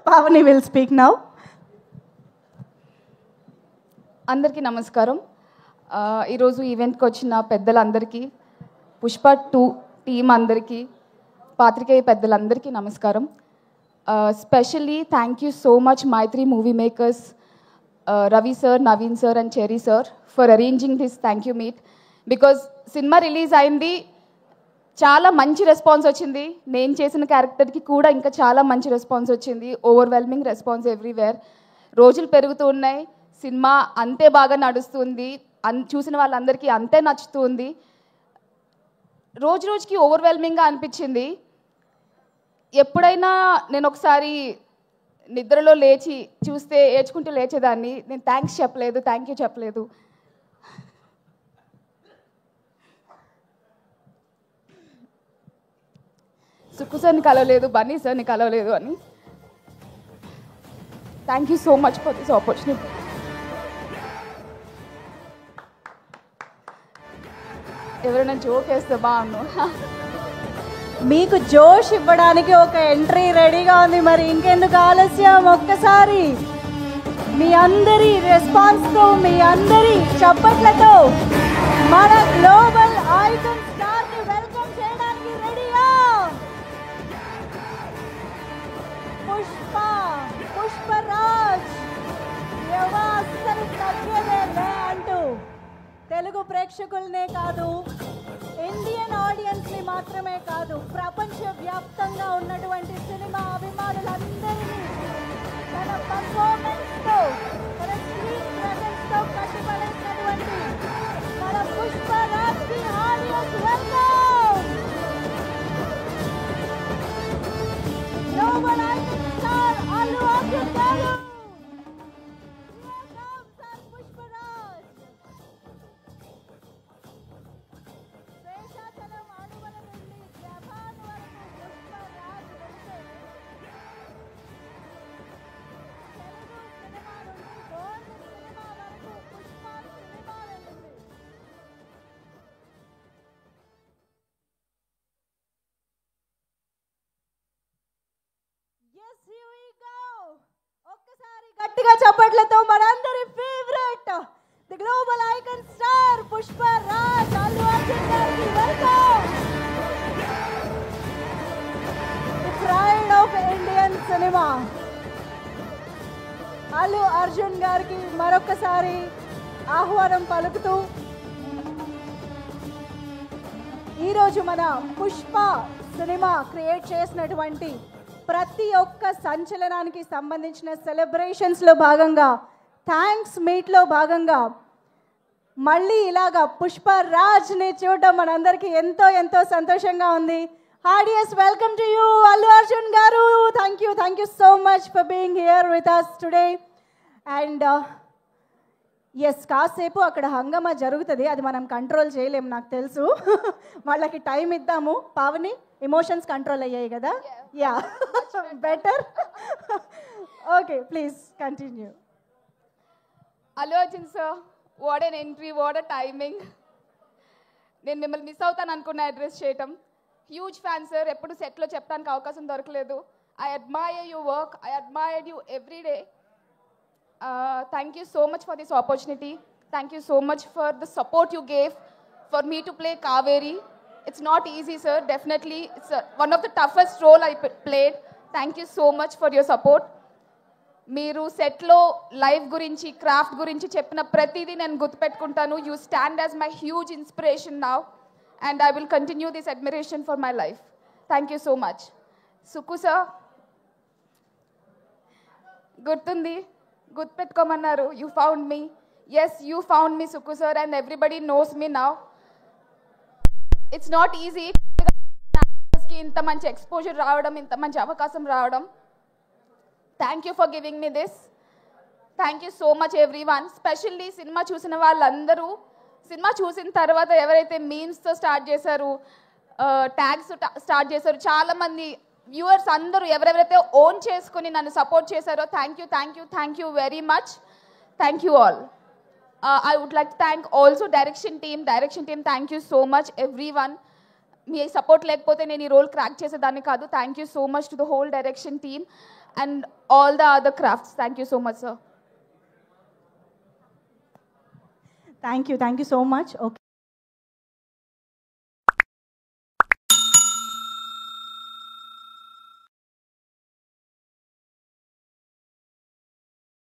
Pavani will speak now. అందరికీ నమస్కారం. ఈరోజు ఈవెంట్కి వచ్చిన పెద్దలందరికీ, పుష్ప 2 టీం అందరికీ, పాత్రికేయ పెద్దలందరికీ నమస్కారం. Specially thank you so much Mythri movie makers, Ravi sir, Naveen sir and Cherry sir for arranging this thank you meet. Because cinema release అయింది, చాలా మంచి రెస్పాన్స్ వచ్చింది. నేను చేసిన క్యారెక్టర్కి కూడా ఇంకా చాలా మంచి రెస్పాన్స్ వచ్చింది. Overwhelming response everywhere. రోజులు పెరుగుతూ ఉన్నాయి, సినిమా అంతే బాగా నడుస్తుంది, చూసిన వాళ్ళందరికీ అంతే నచ్చుతుంది. రోజు రోజుకి ఓవర్వెల్మింగ్గా అనిపించింది. ఎప్పుడైనా నేను ఒకసారి నిద్రలో లేచి చూస్తే ఏడ్చుకుంటూ లేచేదాన్ని. నేను థ్యాంక్స్ చెప్పలేదు, థ్యాంక్ యూ చెప్పలేదు. సుక్కు సార్ని కలవలేదు, బన్నీ సార్ని కలవలేదు అని. Thank you so much for this opportunity. ఎవరైనా జోక్ వేస్తే బాగుండు. మీకు జోష్ ఇవ్వడానికి ఒక ఎంట్రీ రెడీగా ఉంది, మరి ఇంకెందుకు ఆలస్యం? ఒక్కసారి మీ అందరి రెస్పాన్స్తో, మీ అందరి చప్పట్లతో మన గ్లోబల్ ఐకాన్ స్టార్ని వెల్కమ్ చేయడానికి రెడీగా పుష్పరాజ్ అస్సలు తగ్గేదే అంటూ తెలుగు ప్రేక్షకులనే కాదు, ఇండియన్ ఆడియన్స్ని మాత్రమే కాదు, ప్రపంచవ్యాప్తంగా ఉన్నటువంటి సినిమా అభిమానులందరినీ తన పర్ఫార్మెన్స్తో, తన స్క్రీన్ ప్రెజెన్స్తో కట్టిపడేసినటువంటి మన పుష్పరాజ్కి heartiest welcome. Global icon star Allu Arjun garu. ఒక్కసారి గట్టిగా చప్పట్లతో మనందరి favourite the global icon star Pushparaj Allu Arjun గారికి welcome. The pride of Indian cinema Allu Arjun గారికి మరొకసారి ఆహ్వానం పలుకుతూ, ఈరోజు మన పుష్ప సినిమా క్రియేట్ చేసినటువంటి ప్రతి ఒక్క సంచలనానికి సంబంధించిన సెలబ్రేషన్స్లో భాగంగా, థ్యాంక్స్ మీట్లో భాగంగా మళ్ళీ ఇలాగా పుష్పరాజ్ని చూడడం మనందరికీ ఎంతో ఎంతో సంతోషంగా ఉంది. Heartiest welcome to you Allu Arjun garu. Thank you so much for being here with us today. And yes, కాసేపు అక్కడ హంగమా జరుగుతుంది, అది మనం కంట్రోల్ చేయలేము, నాకు తెలుసు. వాళ్ళకి టైం ఇద్దాము. పావని, ఎమోషన్స్ కంట్రోల్ అయ్యాయి కదా? Yeah, better. Okay, please continue. Allu Arjun sir, what an entry, what a timing. నేను మిమ్మల్ని మిస్ అవుతాను అనుకున్న అడ్రస్ చేయటం. హ్యూజ్ ఫ్యాన్ సార్, ఎప్పుడు సెట్లో చెప్పడానికి అవకాశం దొరకలేదు. I admire your work, I admire you every day. Thank you so much for this opportunity. Thank you so much for the support you gave for me to play Kaveri. It's not easy, sir. Definitely, it's one of the toughest role I played. Thank you so much for your support. మీరు సెట్లో life గురించి, craft గురించి చెప్పిన ప్రతిదీ నేను గుర్తుపెట్టుకుంటాను. You stand as my huge inspiration now, and I will continue this admiration for my life. Thank you so much. Sukku sir, గుర్తుంది, గుర్తుపెట్టుకోమన్నారు. You found me. Yes, you found me Sukku sir, and everybody knows me now. It's not easy ఇంత మంచి exposure రావడం, ఇంత మంచి అవకాశం రావడం. Thank you for giving me this. Thank you so much everyone. Specially cinema చూసిన వాళ్ళందరూ, సినిమా చూసిన తర్వాత ఎవరైతే మీమ్స్తో స్టార్ట్ చేశారు, ట్యాగ్స్ స్టార్ట్ చేశారు, చాలామంది వ్యూవర్స్ అందరూ ఎవరెవరైతే ఓన్ చేసుకుని నన్ను సపోర్ట్ చేశారో, thank you very much. Thank you all. I would like to thank also direction team, thank you so much everyone. Me support లేకపోతే నేను ఈ రోల్ క్రాక్ చేసేదాన్ని కాదు. Thank you so much to the whole direction team. and all the other crafts. Thank you so much, sir. Thank you so much. Okay.